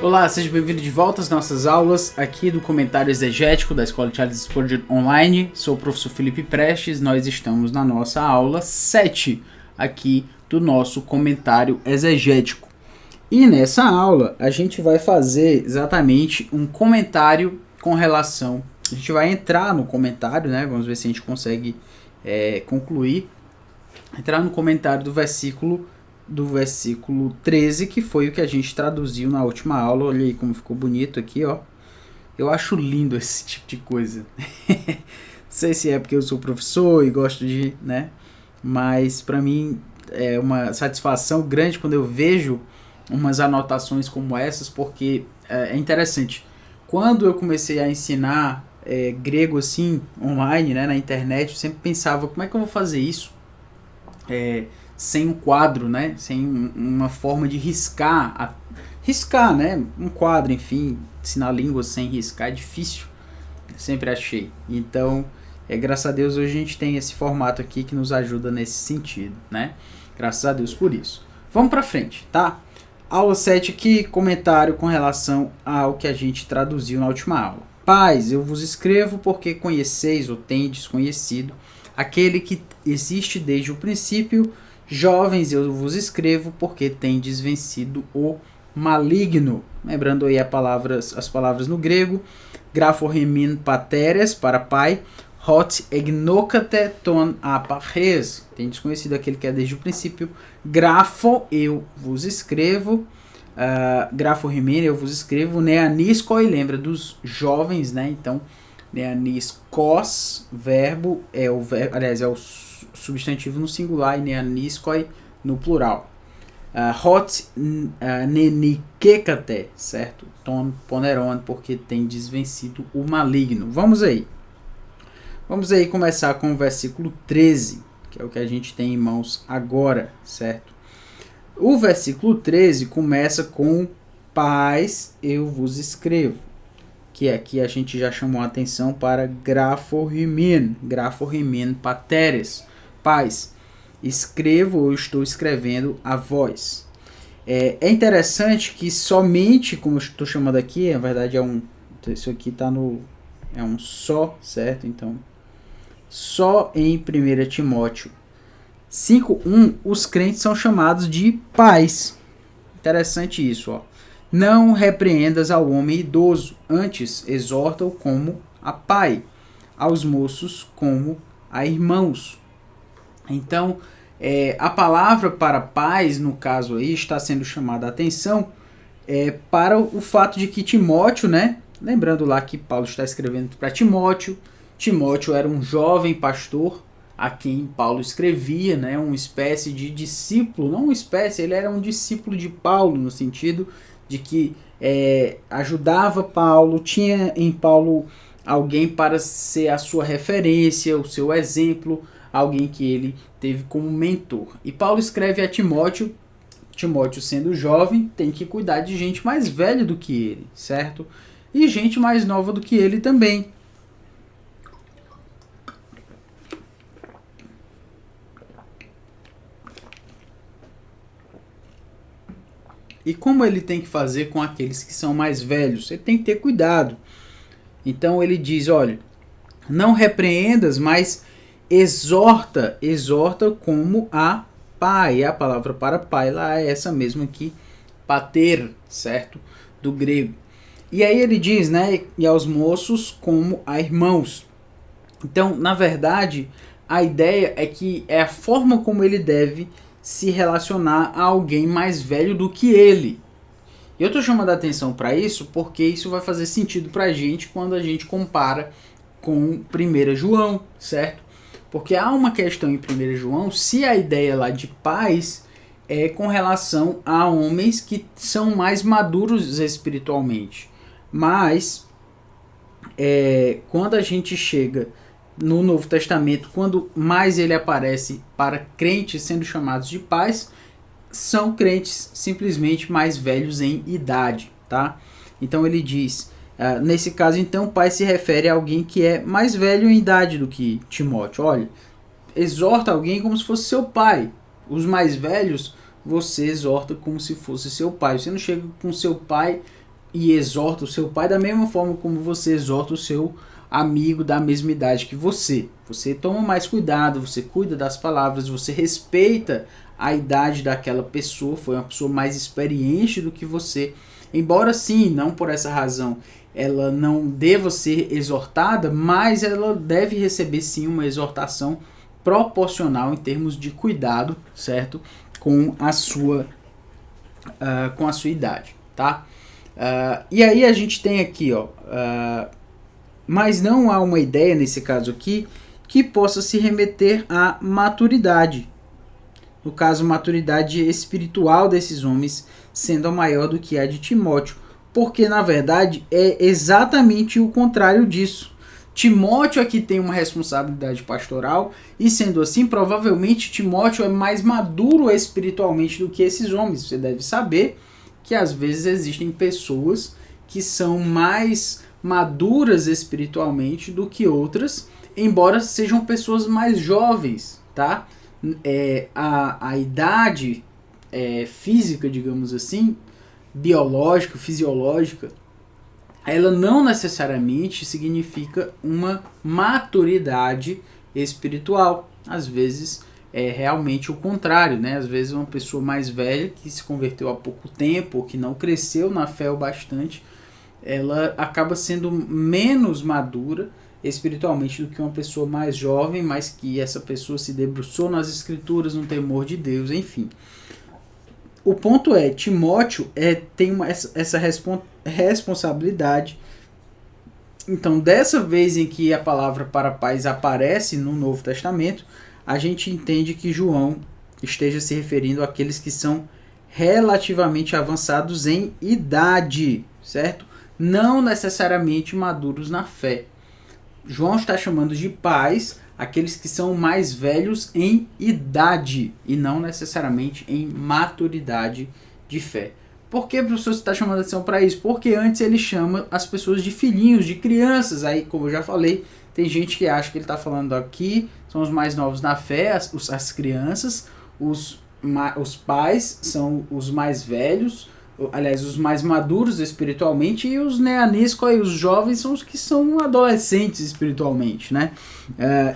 Olá, seja bem-vindo de volta às nossas aulas aqui do comentário exegético da Escola Charles Spurgeon Online. Sou o professor Felipe Prestes, nós estamos na nossa aula 7 aqui do nosso comentário exegético. E nessa aula a gente vai fazer exatamente um comentário com relação... A gente vai entrar no comentário, né? Vamos ver se a gente consegue concluir. Entrar no comentário do versículo 13, que foi o que a gente traduziu na última aula. Olha aí como ficou bonito aqui, ó. Eu acho lindo esse tipo de coisa. Não sei se é porque eu sou professor e gosto de, né? Mas para mim é uma satisfação grande quando eu vejo umas anotações como essas, porque é interessante. Quando eu comecei a ensinar grego assim, online, né, na internet, eu sempre pensava, como é que eu vou fazer isso? Sem um quadro, né? Sem uma forma de riscar, né? Um quadro, enfim, ensinar língua sem riscar é difícil, sempre achei. Então, graças a Deus hoje a gente tem esse formato aqui que nos ajuda nesse sentido, né? Graças a Deus por isso. Vamos pra frente, tá? Aula 7 aqui, comentário com relação ao que a gente traduziu na última aula. Pais, eu vos escrevo porque conheceis ou tendes conhecido aquele que existe desde o princípio. Jovens, eu vos escrevo porque tendes vencido o maligno. Lembrando aí as palavras no grego. Graphoremin pateres, para pai. Hot egnokate ton apares. Tendes conhecido aquele que é desde o princípio. Grafo, eu vos escrevo. Graphoremin, eu vos escrevo. Neaniskoi, lembra dos jovens, né? Então, neaniskos, verbo, aliás, é o substantivo no singular e neaniskoi no plural. Hot nenikekate, certo? Ton poneron, porque tem desvencido o maligno. Vamos aí começar com o versículo 13, que é o que a gente tem em mãos agora, certo? O versículo 13 começa com paz eu vos escrevo, que aqui a gente já chamou a atenção para graphoremin pateres, pais, escrevo ou estou escrevendo a vós. É interessante que somente, como eu estou chamando aqui, na verdade isso aqui está é um só, certo? Então, só em 1 Timóteo 5:1 os crentes são chamados de pais. Interessante isso, ó. Não repreendas ao homem idoso, antes exorta-o como a pai, aos moços como a irmãos. Então, a palavra para pais, no caso aí, está sendo chamada a atenção para o fato de que Timóteo, né? Lembrando lá que Paulo está escrevendo para Timóteo. Timóteo era um jovem pastor a quem Paulo escrevia, né? Uma espécie de discípulo, não uma espécie, ele era um discípulo de Paulo, no sentido de que ajudava Paulo, tinha em Paulo alguém para ser a sua referência, o seu exemplo, alguém que ele teve como mentor. E Paulo escreve a Timóteo, Timóteo sendo jovem, tem que cuidar de gente mais velha do que ele, certo? E gente mais nova do que ele também. E como ele tem que fazer com aqueles que são mais velhos? Ele tem que ter cuidado. Então ele diz, olha, não repreendas, mas exorta como a pai. A palavra para pai lá é essa mesma aqui, pater, certo? Do grego. E aí ele diz, né, e aos moços como a irmãos. Então, na verdade, a ideia é que é a forma como ele deve se relacionar a alguém mais velho do que ele. Eu estou chamando a atenção para isso porque isso vai fazer sentido para a gente quando a gente compara com 1 João, certo? Porque há uma questão em 1 João, se a ideia lá de pais é com relação a homens que são mais maduros espiritualmente. Mas, quando a gente chega no Novo Testamento, quando mais ele aparece para crentes sendo chamados de pais, são crentes simplesmente mais velhos em idade, tá? Então ele diz, nesse caso então, pai se refere a alguém que é mais velho em idade do que Timóteo. Olha, exorta alguém como se fosse seu pai. Os mais velhos, você exorta como se fosse seu pai. Você não chega com seu pai e exorta o seu pai da mesma forma como você exorta o seu amigo da mesma idade que você. Você toma mais cuidado, você cuida das palavras, você respeita a idade daquela pessoa, foi uma pessoa mais experiente do que você. Embora sim, não por essa razão, ela não deva ser exortada, mas ela deve receber sim uma exortação proporcional em termos de cuidado, certo? Com a sua idade, tá? E aí a gente tem aqui, ó, mas não há uma ideia nesse caso aqui que possa se remeter à maturidade. No caso, maturidade espiritual desses homens sendo maior do que a de Timóteo, porque na verdade é exatamente o contrário disso. Timóteo aqui tem uma responsabilidade pastoral e sendo assim, provavelmente Timóteo é mais maduro espiritualmente do que esses homens. Você deve saber que às vezes existem pessoas que são mais maduras espiritualmente do que outras, embora sejam pessoas mais jovens, tá? A idade física, digamos assim, biológica, fisiológica, ela não necessariamente significa uma maturidade espiritual. Às vezes é realmente o contrário, né? Às vezes uma pessoa mais velha que se converteu há pouco tempo, ou que não cresceu na fé o bastante, ela acaba sendo menos madura espiritualmente do que uma pessoa mais jovem, mas que essa pessoa se debruçou nas escrituras, no temor de Deus, enfim. O ponto é, Timóteo tem essa responsabilidade. Então, dessa vez em que a palavra para paz aparece no Novo Testamento, a gente entende que João esteja se referindo àqueles que são relativamente avançados em idade, certo? Não necessariamente maduros na fé. João está chamando de pais aqueles que são mais velhos em idade e não necessariamente em maturidade de fé. Por que o professor está chamando atenção para isso? Porque antes ele chama as pessoas de filhinhos, de crianças. Aí, como eu já falei, tem gente que acha que ele está falando aqui, são os mais novos na fé, as crianças, os pais são os mais velhos, aliás, os mais maduros espiritualmente, e os neanisco, os jovens, são os que são adolescentes espiritualmente, né?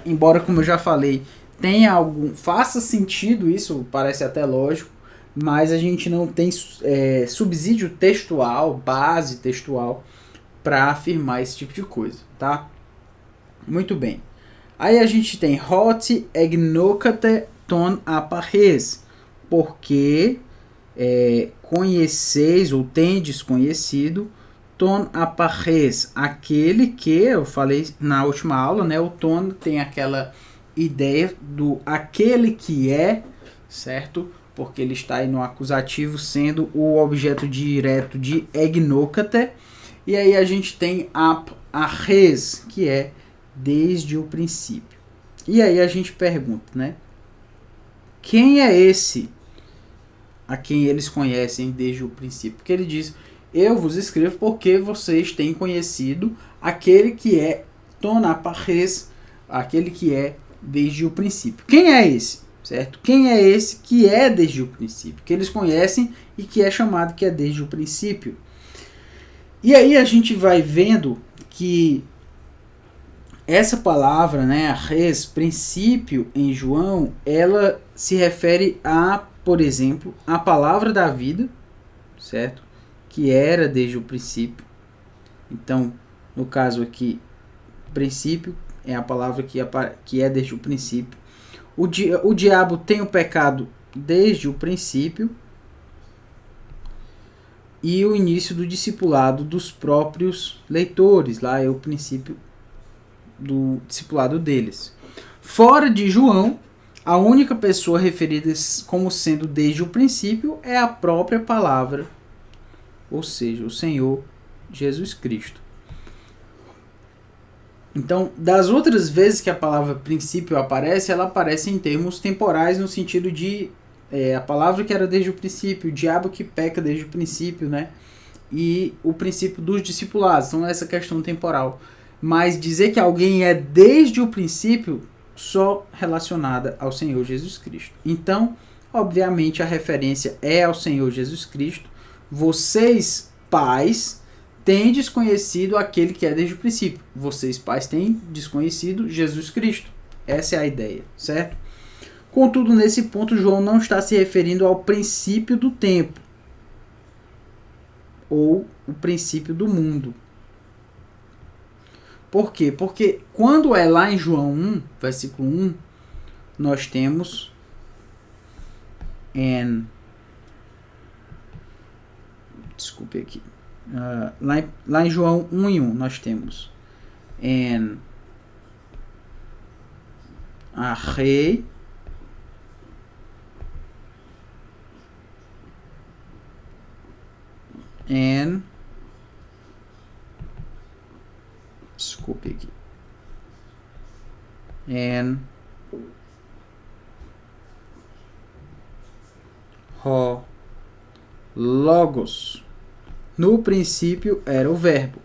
Embora, como eu já falei, faça sentido isso, parece até lógico, mas a gente não tem subsídio textual, base textual, para afirmar esse tipo de coisa, tá? Muito bem. Aí a gente tem hot egnocate ton apares, porque conheceis ou tendes conhecido ton apares, aquele que eu falei na última aula, né? O ton tem aquela ideia do aquele que é, certo? Porque ele está aí no acusativo, sendo o objeto direto de egnocate. E aí a gente tem apares, que é desde o princípio. E aí a gente pergunta, né? Quem é esse a quem eles conhecem desde o princípio? Porque ele diz, eu vos escrevo porque vocês têm conhecido aquele que é tonaparres, aquele que é desde o princípio. Quem é esse? Certo? Quem é esse que é desde o princípio? Que eles conhecem e que é chamado que é desde o princípio. E aí a gente vai vendo que essa palavra, né, res, princípio, em João, ela se refere a, por exemplo, a palavra da vida, certo? Que era desde o princípio. Então, no caso aqui, princípio é a palavra que é desde o princípio. O diabo tem o pecado desde o princípio. E o início do discipulado dos próprios leitores. Lá é o princípio do discipulado deles. Fora de João, a única pessoa referida como sendo desde o princípio é a própria palavra, ou seja, o Senhor Jesus Cristo. Então, das outras vezes que a palavra princípio aparece, ela aparece em termos temporais, no sentido de a palavra que era desde o princípio, o diabo que peca desde o princípio, né? E o princípio dos discipulados, então essa questão temporal. Mas dizer que alguém é desde o princípio, só relacionada ao Senhor Jesus Cristo. Então, obviamente, a referência é ao Senhor Jesus Cristo. Vocês, pais, têm desconhecido aquele que é desde o princípio. Vocês, pais, têm desconhecido Jesus Cristo. Essa é a ideia, certo? Contudo, nesse ponto, João não está se referindo ao princípio do tempo ou o princípio do mundo. Por quê? Porque quando é lá em João 1, versículo 1, nós temos desculpe aqui. Lá em João 1:1 nós temos arrei desculpe aqui logos. No princípio era o verbo.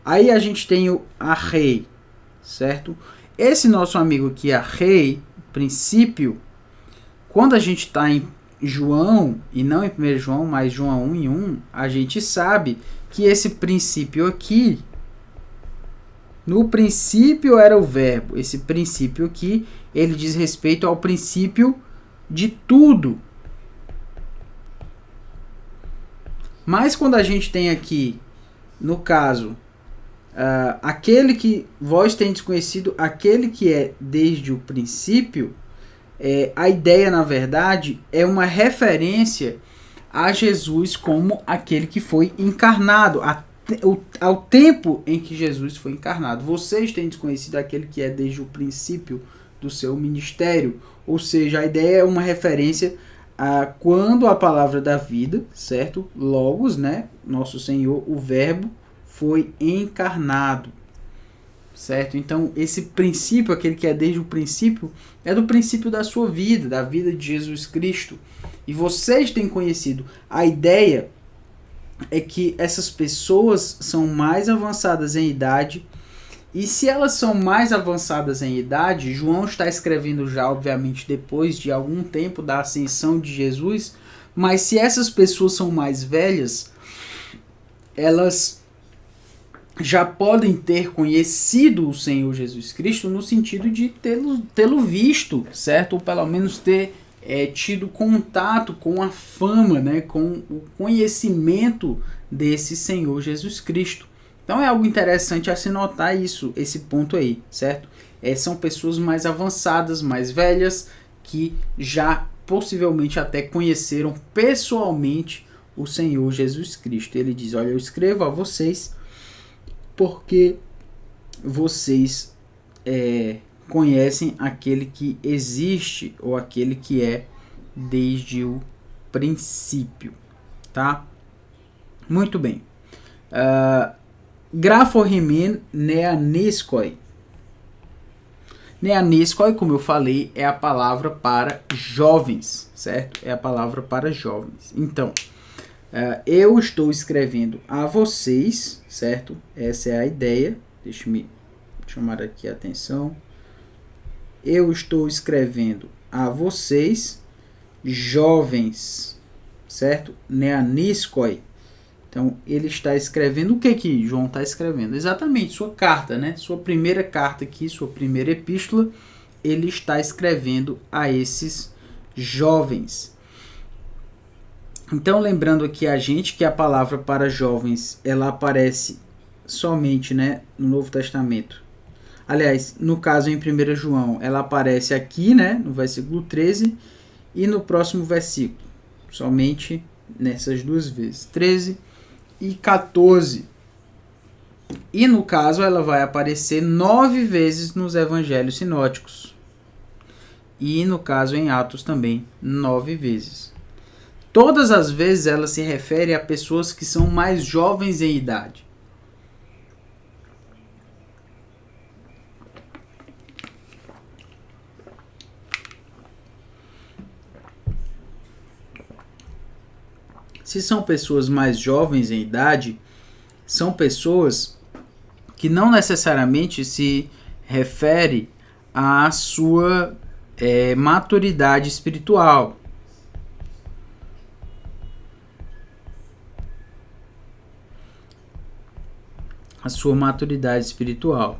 Aí a gente tem o arrei, certo? Esse nosso amigo aqui, arrei, princípio, quando a gente está em João, e não em 1 João, mas João 1:1, a gente sabe que esse princípio aqui, no princípio era o verbo. Esse princípio aqui, ele diz respeito ao princípio de tudo. Mas quando a gente tem aqui, no caso, aquele que vós tendes conhecido, aquele que é desde o princípio, a ideia, na verdade, é uma referência a Jesus como aquele que foi encarnado, ao tempo em que Jesus foi encarnado. Vocês têm desconhecido aquele que é desde o princípio do seu ministério. Ou seja, a ideia é uma referência a quando a palavra da vida, certo? Logos, né? Nosso Senhor, o verbo, foi encarnado. Certo? Então, esse princípio, aquele que é desde o princípio, é do princípio da sua vida, da vida de Jesus Cristo. E vocês têm conhecido. A ideia é que essas pessoas são mais avançadas em idade. E se elas são mais avançadas em idade, João está escrevendo já, obviamente, depois de algum tempo da ascensão de Jesus. Mas se essas pessoas são mais velhas, elas já podem ter conhecido o Senhor Jesus Cristo no sentido de tê-lo visto, certo? Ou pelo menos ter tido contato com a fama, né? Com o conhecimento desse Senhor Jesus Cristo. Então é algo interessante a se notar isso, esse ponto aí, certo? São pessoas mais avançadas, mais velhas, que já possivelmente até conheceram pessoalmente o Senhor Jesus Cristo. Ele diz, olha, eu escrevo a vocês porque vocês conhecem aquele que existe ou aquele que é desde o princípio, tá? Muito bem. Graphoremen neaniskoi. Neaniskoi, como eu falei, é a palavra para jovens, certo? É a palavra para jovens. Então, eu estou escrevendo a vocês, certo? Essa é a ideia. Deixa-me chamar aqui a atenção. Eu estou escrevendo a vocês, jovens, certo? Neaniskoi. Então, ele está escrevendo o que João está escrevendo? Exatamente, sua carta, né? Sua primeira carta aqui, sua primeira epístola, ele está escrevendo a esses jovens. Então, lembrando aqui a gente que a palavra para jovens, ela aparece somente, né, no Novo Testamento. Aliás, no caso em 1 João, ela aparece aqui, né, no versículo 13, e no próximo versículo, somente nessas duas vezes, 13 e 14. E no caso ela vai aparecer 9 vezes nos evangelhos sinóticos. E no caso em Atos também, 9 vezes. Todas as vezes ela se refere a pessoas que são mais jovens em idade. Se são pessoas mais jovens em idade, são pessoas que não necessariamente se refere à sua maturidade espiritual. a sua maturidade espiritual.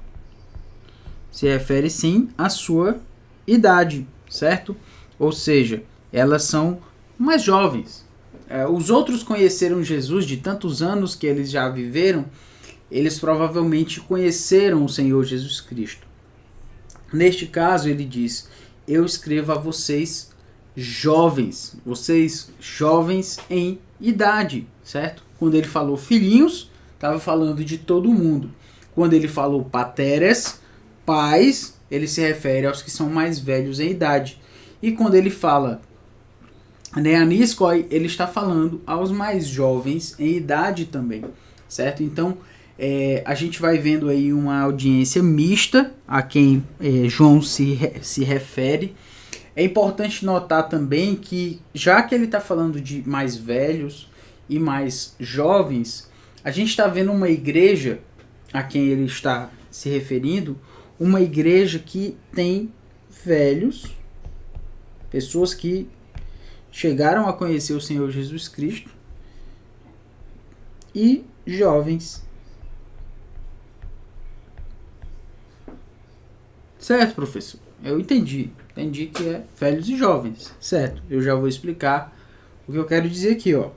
Se refere sim à sua idade, certo? Ou seja, elas são mais jovens. Os outros conheceram Jesus de tantos anos que eles já viveram, eles provavelmente conheceram o Senhor Jesus Cristo. Neste caso, ele diz: eu escrevo a vocês jovens em idade, certo? Quando ele falou filhinhos, estava falando de todo mundo. Quando ele falou pateres, pais, ele se refere aos que são mais velhos em idade. E quando ele fala neaniskoi, ele está falando aos mais jovens em idade também, certo? Então, a gente vai vendo aí uma audiência mista a quem João se refere. É importante notar também que, já que ele está falando de mais velhos e mais jovens, a gente está vendo uma igreja a quem ele está se referindo, uma igreja que tem velhos, pessoas que chegaram a conhecer o Senhor Jesus Cristo, e jovens. Certo, professor? Eu entendi. Entendi que é velhos e jovens. Certo, eu já vou explicar o que eu quero dizer aqui, ó.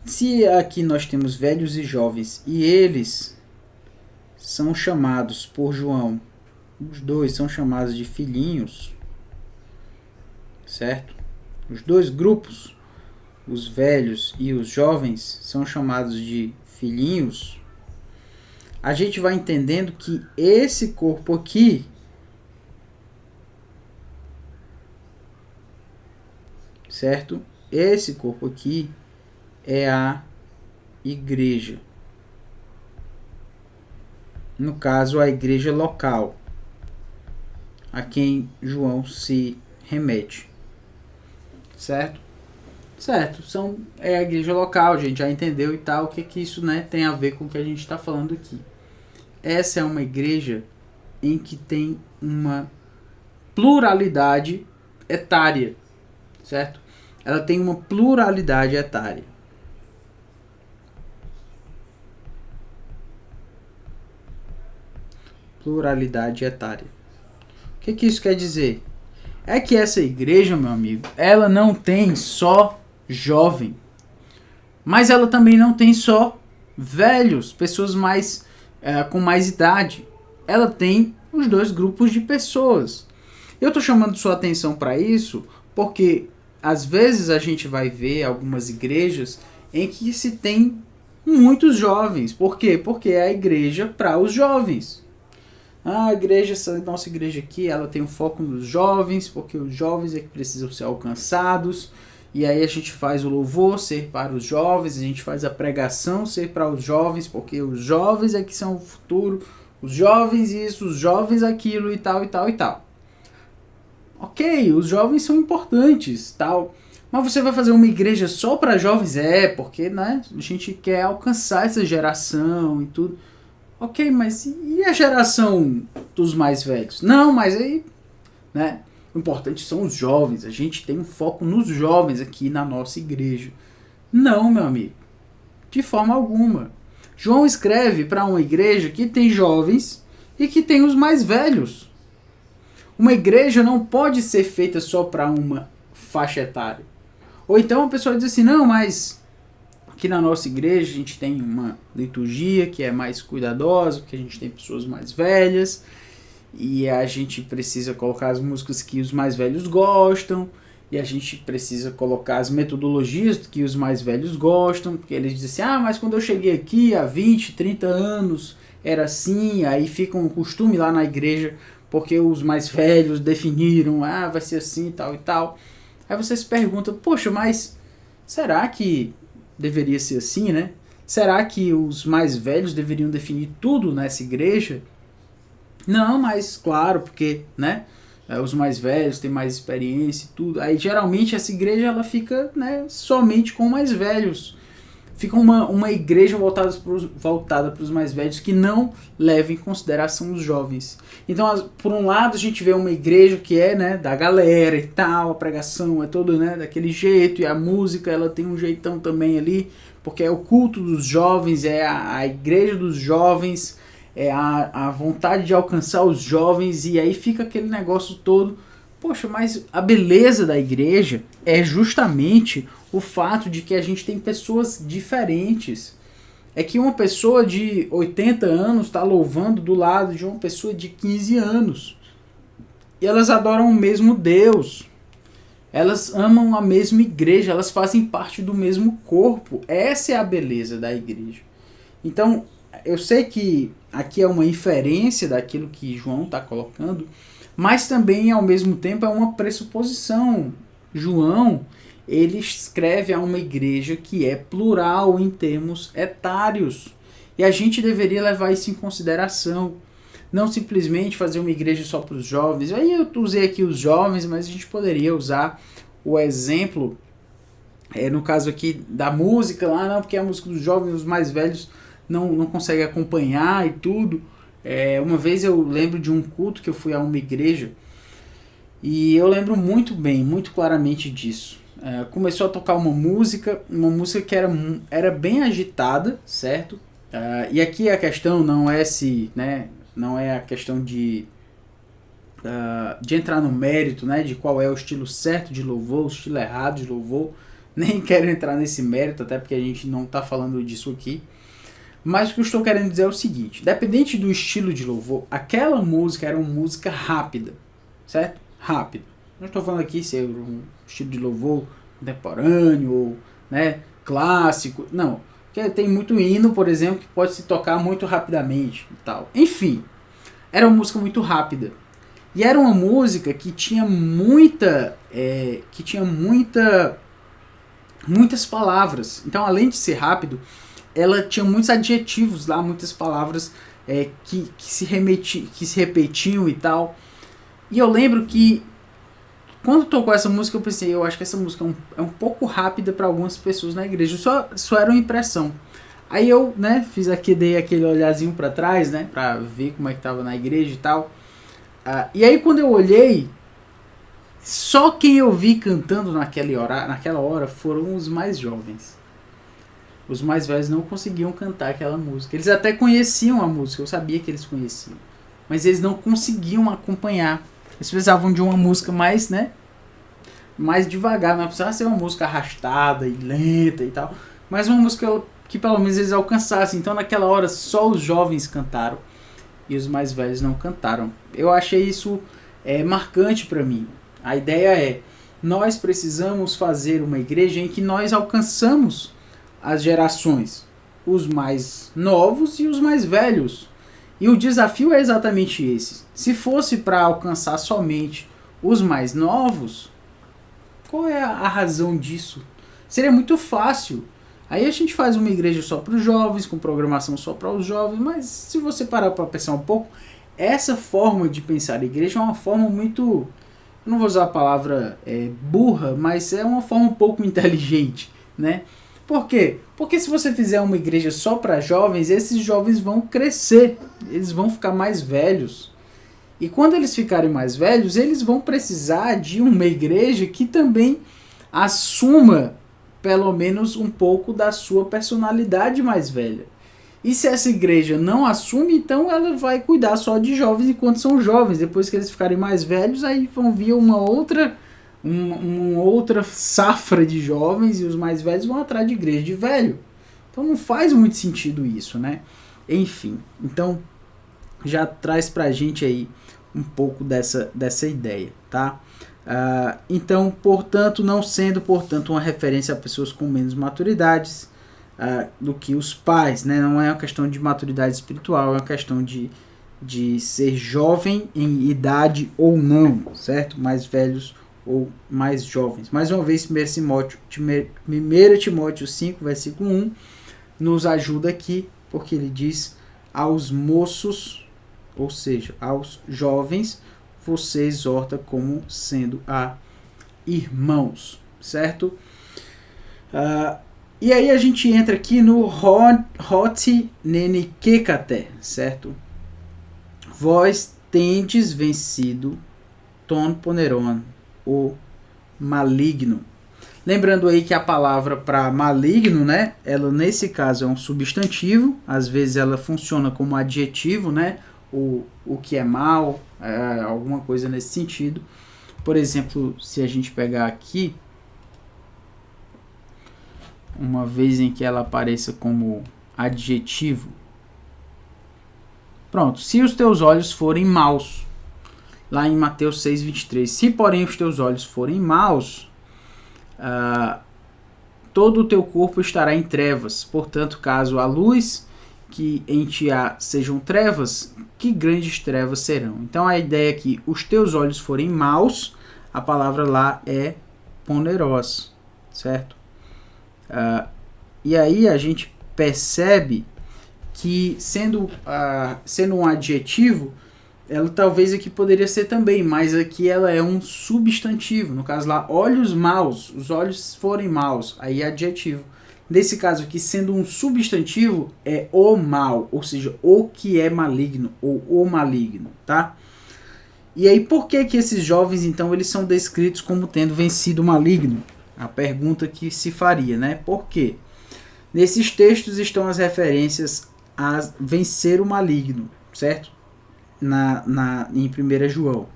Se aqui nós temos velhos e jovens e eles são chamados por João, os dois são chamados de filhinhos, certo? Os dois grupos, os velhos e os jovens, são chamados de filhinhos. A gente vai entendendo que esse corpo aqui certo? Esse corpo aqui é a igreja. No caso, a igreja local, a quem João se remete. Certo? Certo. É a igreja local, a gente já entendeu e tal. O que isso, né, tem a ver com o que a gente está falando aqui. Essa é uma igreja em que tem uma pluralidade etária. Certo? Ela tem uma pluralidade etária. Pluralidade etária. O que isso quer dizer? É que essa igreja, meu amigo, ela não tem só jovem, mas ela também não tem só velhos, pessoas com mais idade. Ela tem os dois grupos de pessoas. Eu estou chamando sua atenção para isso porque às vezes a gente vai ver algumas igrejas em que se tem muitos jovens. Por quê? Porque é a igreja para os jovens. Essa nossa igreja aqui, ela tem um foco nos jovens, porque os jovens é que precisam ser alcançados. E aí a gente faz o louvor ser para os jovens, a gente faz a pregação ser para os jovens, porque os jovens é que são o futuro, os jovens isso, os jovens aquilo e tal, e tal, e tal. Ok, os jovens são importantes, tal. Mas você vai fazer uma igreja só para jovens? Porque, né, a gente quer alcançar essa geração e tudo. Ok, mas e a geração dos mais velhos? Não, mas aí, né, o importante são os jovens. A gente tem um foco nos jovens aqui na nossa igreja. Não, meu amigo. De forma alguma. João escreve para uma igreja que tem jovens e que tem os mais velhos. Uma igreja não pode ser feita só para uma faixa etária. Ou então a pessoa diz assim, não, mas aqui na nossa igreja a gente tem uma liturgia que é mais cuidadosa, porque a gente tem pessoas mais velhas, e a gente precisa colocar as músicas que os mais velhos gostam, e a gente precisa colocar as metodologias que os mais velhos gostam, porque eles dizem assim, mas quando eu cheguei aqui há 20, 30 anos, era assim, aí fica um costume lá na igreja, porque os mais velhos definiram, vai ser assim, tal e tal. Aí você se pergunta, poxa, mas será que deveria ser assim, né? Será que os mais velhos deveriam definir tudo nessa igreja? Não, mas claro, porque, né, os mais velhos têm mais experiência e tudo. Aí geralmente essa igreja ela fica, né, somente com mais velhos. Fica uma igreja voltada para os mais velhos que não leva em consideração os jovens. Então, por um lado, a gente vê uma igreja que é, né, da galera e tal, a pregação é toda, né, daquele jeito, e a música ela tem um jeitão também ali, porque é o culto dos jovens, é a igreja dos jovens, é a vontade de alcançar os jovens, e aí fica aquele negócio todo. Poxa, mas a beleza da igreja é justamente o fato de que a gente tem pessoas diferentes. É que uma pessoa de 80 anos está louvando do lado de uma pessoa de 15 anos. E elas adoram o mesmo Deus. Elas amam a mesma igreja, elas fazem parte do mesmo corpo. Essa é a beleza da igreja. Então, eu sei que aqui é uma inferência daquilo que João está colocando, mas também, ao mesmo tempo, é uma pressuposição. João, ele escreve a uma igreja que é plural em termos etários. E a gente deveria levar isso em consideração. Não simplesmente fazer uma igreja só para os jovens. Aí eu usei aqui os jovens, mas a gente poderia usar o exemplo, no caso aqui da música lá, não, porque a música dos jovens, os mais velhos não conseguem acompanhar e tudo. Uma vez eu lembro de um culto que eu fui a uma igreja e eu lembro muito bem, muito claramente disso. Começou a tocar uma música que era bem agitada, certo? E aqui a questão não é se, né, não é a questão de entrar no mérito, né, de qual é o estilo certo de louvor, o estilo errado de louvor. Nem quero entrar nesse mérito, até porque a gente não está falando disso aqui. Mas o que eu estou querendo dizer é o seguinte: dependente do estilo de louvor, aquela música era uma música rápida, certo? Rápida. Não estou falando aqui se é um estilo de louvor contemporâneo ou, né, clássico. Não. Porque tem muito hino, por exemplo, que pode se tocar muito rapidamente e tal. Enfim, era uma música muito rápida. E era uma música que tinha muitas palavras. Então, além de ser rápido, ela tinha muitos adjetivos lá, muitas palavras que se repetiam e tal. E eu lembro que quando tocou essa música, eu pensei, eu acho que essa música é um pouco rápida para algumas pessoas na igreja. Só era uma impressão. Aí eu, né, dei aquele olhazinho para trás, né, para ver como é que tava na igreja e tal. E aí quando eu olhei, só quem eu vi cantando naquela hora foram os mais jovens. Os mais velhos não conseguiam cantar aquela música. Eles até conheciam a música, eu sabia que eles conheciam. Mas eles não conseguiam acompanhar. Eles precisavam de uma música mais, né, mais devagar. Não precisava ser uma música arrastada e lenta e tal. Mas uma música que pelo menos eles alcançassem. Então naquela hora só os jovens cantaram. E os mais velhos não cantaram. Eu achei isso marcante para mim. A ideia é, nós precisamos fazer uma igreja em que nós alcançamos as gerações, os mais novos e os mais velhos. E o desafio é exatamente esse. Se fosse para alcançar somente os mais novos, qual é a razão disso? Seria muito fácil. Aí a gente faz uma igreja só para os jovens, com programação só para os jovens, mas se você parar para pensar um pouco, essa forma de pensar a igreja é uma forma muito, eu não vou usar a palavra burra, mas é uma forma um pouco inteligente, né? Por quê? Porque se você fizer uma igreja só para jovens, esses jovens vão crescer, eles vão ficar mais velhos. E quando eles ficarem mais velhos, eles vão precisar de uma igreja que também assuma pelo menos um pouco da sua personalidade mais velha. E se essa igreja não assume, então ela vai cuidar só de jovens enquanto são jovens. Depois que eles ficarem mais velhos, aí vão vir uma outra safra de jovens e os mais velhos vão atrás de igreja de velho. Então não faz muito sentido isso, né? Enfim, então já traz pra gente aí um pouco dessa ideia, tá? Então, portanto, não sendo, portanto, uma referência a pessoas com menos maturidades do que os pais, né? Não é uma questão de maturidade espiritual, é uma questão de ser jovem em idade ou não, certo? Mais velhos ou mais jovens. Mais uma vez, 1 Timóteo 5, versículo 1, nos ajuda aqui, porque ele diz aos moços, ou seja, aos jovens, você exorta como sendo a irmãos, certo? E aí a gente entra aqui no hot nene kekate, certo? Vós tendes vencido ton poneron, o maligno. Lembrando aí que a palavra para maligno, né, ela nesse caso é um substantivo, às vezes ela funciona como adjetivo, né, o que é mal, alguma coisa nesse sentido. Por exemplo, se a gente pegar aqui, uma vez em que ela apareça como adjetivo, pronto, se os teus olhos forem maus, lá em Mateus 6,23, se porém os teus olhos forem maus, todo o teu corpo estará em trevas. Portanto, caso a luz que em ti há sejam trevas, que grandes trevas serão. Então a ideia é que os teus olhos forem maus, a palavra lá é poneros, certo? E aí a gente percebe que sendo um adjetivo, ela talvez aqui poderia ser também, mas aqui ela é um substantivo. No caso lá, olhos maus, os olhos forem maus, aí é adjetivo. Nesse caso aqui, sendo um substantivo, é o mal, ou seja, o que é maligno, ou o maligno, tá? E aí, por que que esses jovens, então, eles são descritos como tendo vencido o maligno? A pergunta que se faria, né? Por quê? Nesses textos estão as referências a vencer o maligno, certo? Em 1 João.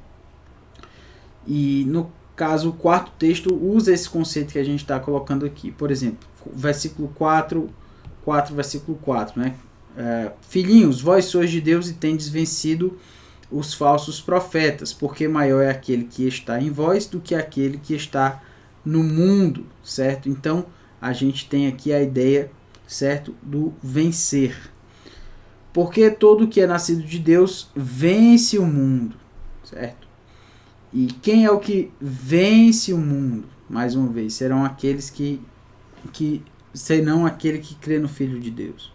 E no caso, o quarto texto usa esse conceito que a gente está colocando aqui. Por exemplo, versículo 4, versículo 4, né? Filhinhos, vós sois de Deus e tendes vencido os falsos profetas, porque maior é aquele que está em vós do que aquele que está no mundo, certo? Então, a gente tem aqui a ideia, certo, do vencer. Porque todo que é nascido de Deus vence o mundo, certo? E quem é o que vence o mundo? Mais uma vez, serão aqueles que serão aquele que crê no Filho de Deus.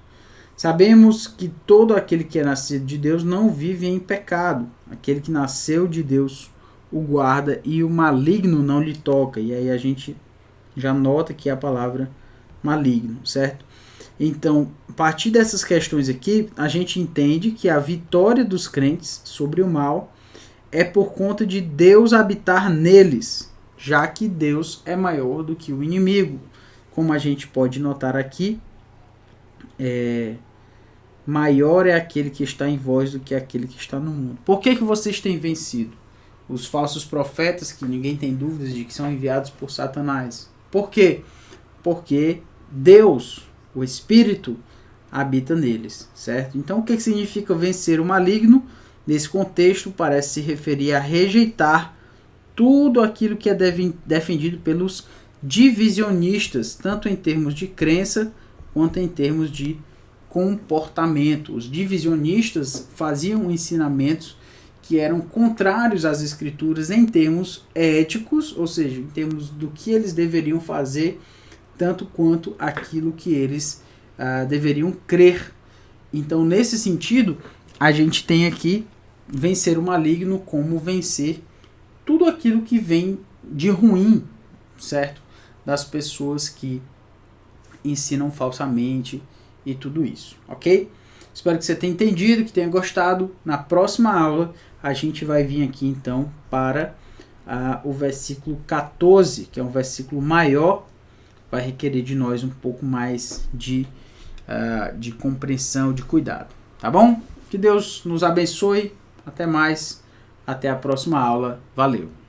Sabemos que todo aquele que é nascido de Deus não vive em pecado. Aquele que nasceu de Deus o guarda e o maligno não lhe toca. E aí a gente já nota que é a palavra maligno, certo? Então, a partir dessas questões aqui, a gente entende que a vitória dos crentes sobre o mal é por conta de Deus habitar neles, já que Deus é maior do que o inimigo. Como a gente pode notar aqui, maior é aquele que está em vós do que aquele que está no mundo. Por que vocês têm vencido? Os falsos profetas, que ninguém tem dúvidas de que são enviados por Satanás. Por quê? Porque Deus, o Espírito, habita neles, certo? Então, o que significa vencer o maligno? Nesse contexto, parece se referir a rejeitar tudo aquilo que é defendido pelos divisionistas, tanto em termos de crença, quanto em termos de comportamento. Os divisionistas faziam ensinamentos que eram contrários às escrituras em termos éticos, ou seja, em termos do que eles deveriam fazer, tanto quanto aquilo que eles deveriam crer. Então, nesse sentido, a gente tem aqui vencer o maligno como vencer tudo aquilo que vem de ruim, certo? Das pessoas que ensinam falsamente e tudo isso, ok? Espero que você tenha entendido, que tenha gostado. Na próxima aula, a gente vai vir aqui, então, para o versículo 14, que é um versículo maior, vai requerer de nós um pouco mais de compreensão, de cuidado, tá bom? Que Deus nos abençoe. Até mais. Até a próxima aula. Valeu!